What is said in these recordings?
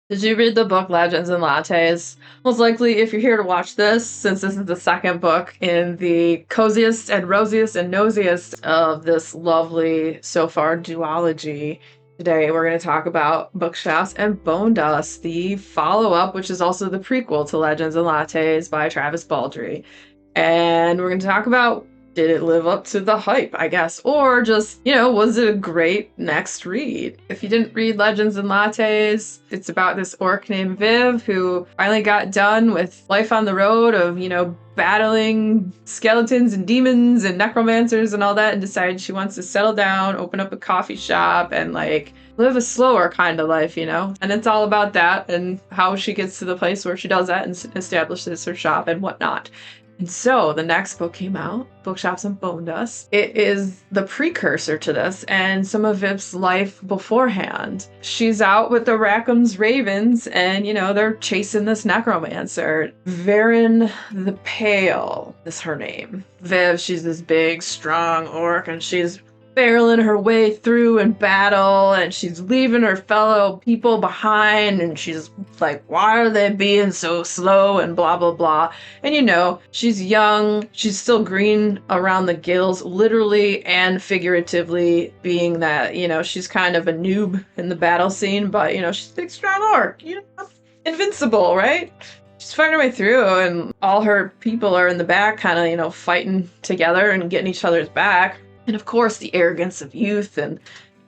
Did you read the book Legends and Lattes? Most likely, if you're here to watch this, since this is the second book in the coziest and rosiest and nosiest of this lovely, so far, duology, today we're going to talk about Bookshops and Bonedust, the follow-up, which is also the prequel to Legends and Lattes by Travis Baldree. And we're going to talk about, did it live up to the hype, I guess? Or just, was it a great next read? If you didn't read Legends and Lattes, it's about this orc named Viv who finally got done with life on the road of, battling skeletons and demons and necromancers and all that, and decided she wants to settle down, open up a coffee shop, and live a slower kind of life, And it's all about that and how she gets to the place where she does that and establishes her shop and whatnot. And so the next book came out, Bookshops and Bonedust. It is the precursor to this and some of Viv's life beforehand. She's out with the Rackham's Ravens and, they're chasing this necromancer. Varen the Pale is her name. Viv, she's this big, strong orc and she's barreling her way through in battle, and she's leaving her fellow people behind, and she's like, why are they being so slow, and blah blah blah. And she's young, she's still green around the gills, literally and figuratively, being that she's kind of a noob in the battle scene, but she's a big strong orc, invincible, right? She's fighting her way through, and all her people are in the back kind of fighting together and getting each other's back. And of course, the arrogance of youth and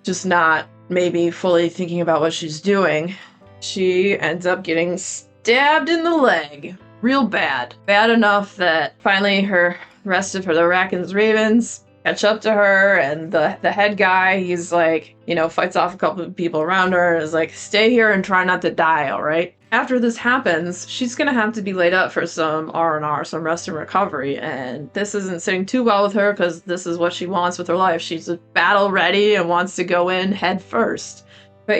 just not maybe fully thinking about what she's doing. She ends up getting stabbed in the leg. Real bad. Bad enough that finally the rest of the Rackham's Ravens catch up to her, and the head guy, he's like, fights off a couple of people around her and is like, stay here and try not to die, all right? After this happens, she's going to have to be laid up for some R&R, some rest and recovery, and this isn't sitting too well with her because this is what she wants with her life. She's battle ready and wants to go in head first. But,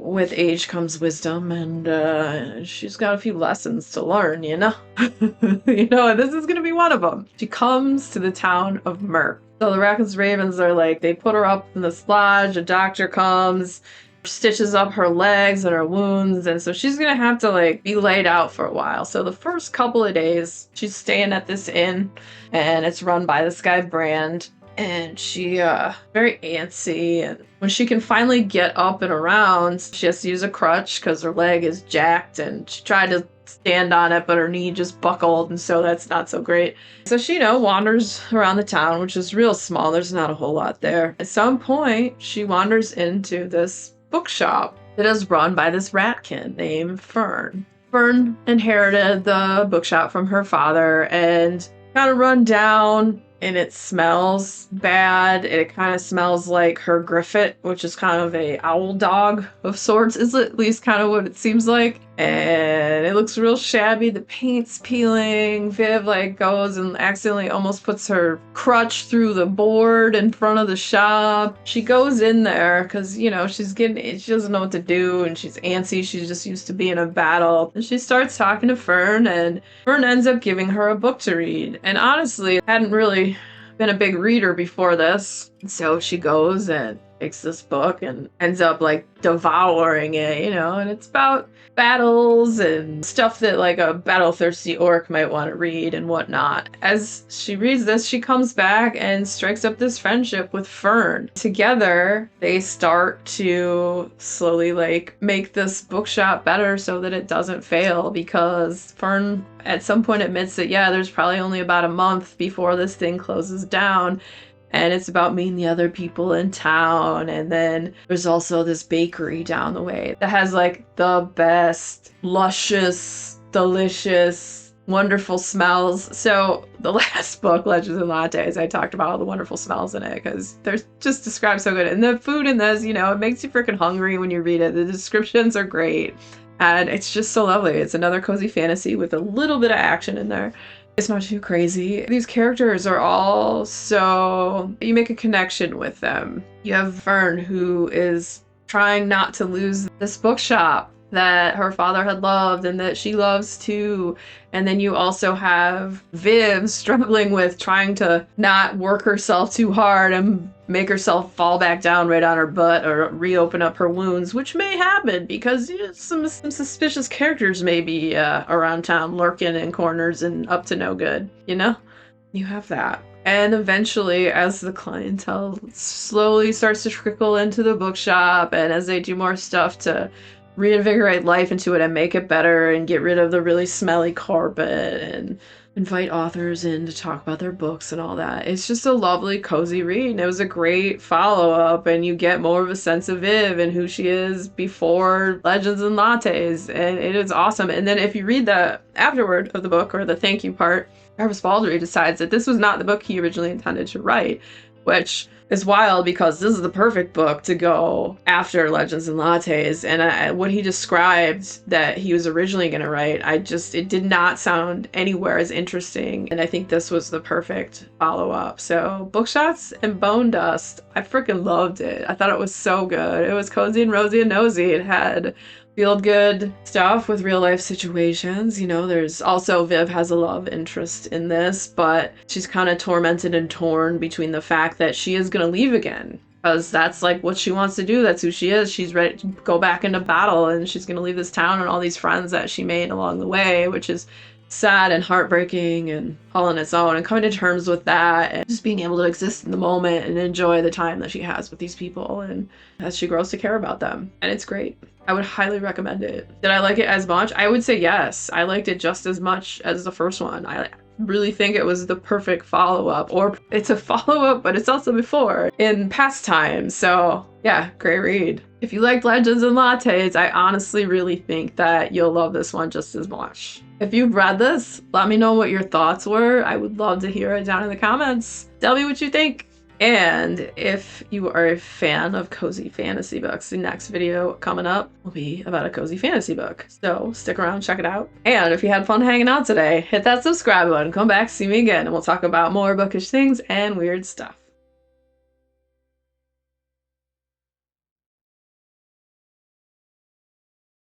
with age comes wisdom, and she's got a few lessons to learn, and this is going to be one of them. She comes to the town of Nook. So the Rackham's Ravens are they put her up in this lodge, a doctor comes, stitches up her legs and her wounds, and so she's gonna have to be laid out for a while. So the first couple of days she's staying at this inn, and it's run by this guy Brand, and she very antsy, and when she can finally get up and around, she has to use a crutch because her leg is jacked, and she tried to stand on it, but her knee just buckled, and so that's not so great. So she, wanders around the town, which is real small. There's not a whole lot there. At some point, she wanders into this bookshop that is run by this ratkin named Fern. Fern inherited the bookshop from her father and kind of run down, and it smells bad. It kind of smells like her Griffith, which is kind of a owl dog of sorts, is at least kind of what it seems like. And it looks real shabby. The paint's peeling. Viv goes and accidentally almost puts her crutch through the board in front of the shop. She goes in there because, she doesn't know what to do, and she's antsy. She's just used to being in battle. And she starts talking to Fern, and Fern ends up giving her a book to read. And honestly, hadn't really been a big reader before this. So she goes and takes this book and ends up devouring it, and it's about battles and stuff that a battle-thirsty orc might want to read and whatnot. As she reads this, she comes back and strikes up this friendship with Fern. Together, they start to slowly make this bookshop better so that it doesn't fail, because Fern at some point admits that, yeah, there's probably only about a month before this thing closes down. And it's about meeting the other people in town. And then there's also this bakery down the way that has the best, luscious, delicious, wonderful smells. So the last book, Legends and Lattes, I talked about all the wonderful smells in it because they're just described so good. And the food in this, it makes you freaking hungry when you read it. The descriptions are great. And it's just so lovely. It's another cozy fantasy with a little bit of action in there. It's not too crazy. These characters are all so... you make a connection with them. You have Fern, who is trying not to lose this bookshop. that her father had loved and that she loves too. And then you also have Viv struggling with trying to not work herself too hard and make herself fall back down right on her butt or reopen up her wounds, which may happen because some suspicious characters may be around town lurking in corners and up to no good, you know? You have that. And eventually, as the clientele slowly starts to trickle into the bookshop and as they do more stuff to reinvigorate life into it and make it better and get rid of the really smelly carpet and invite authors in to talk about their books and all that. It's just a lovely, cozy read. And it was a great follow-up, and you get more of a sense of Viv and who she is before Legends and Lattes, and it is awesome. And then if you read the afterword of the book, or the thank you part, Travis Baldree decides that this was not the book he originally intended to write, which is wild because this is the perfect book to go after Legends and Lattes. And what he described that he was originally going to write, it did not sound anywhere as interesting. And I think this was the perfect follow-up. So Bookshops and Bonedust, I freaking loved it. I thought it was so good. It was cozy and rosy and nosy. It had feel-good stuff with real-life situations. You know, there's also Viv has a love interest in this, but she's kind of tormented and torn between the fact that she is going to leave again, because that's like what she wants to do. That's who she is. She's ready to go back into battle, and she's going to leave this town and all these friends that she made along the way, which is sad and heartbreaking and all on its own, and coming to terms with that and just being able to exist in the moment and enjoy the time that she has with these people and as she grows to care about them. And it's great. I would highly recommend it. Did I like it as much? I would say yes. I liked it just as much as the first one. I really think it was the perfect follow-up, or it's a follow-up, but it's also before in past times. So yeah, great read. If you liked Legends and Lattes, I honestly really think that you'll love this one just as much. If you've read this, let me know what your thoughts were. I would love to hear it down in the comments. Tell me what you think. And if you are a fan of cozy fantasy books, the next video coming up will be about a cozy fantasy book. So stick around, check it out. And if you had fun hanging out today, hit that subscribe button, come back, see me again, and we'll talk about more bookish things and weird stuff.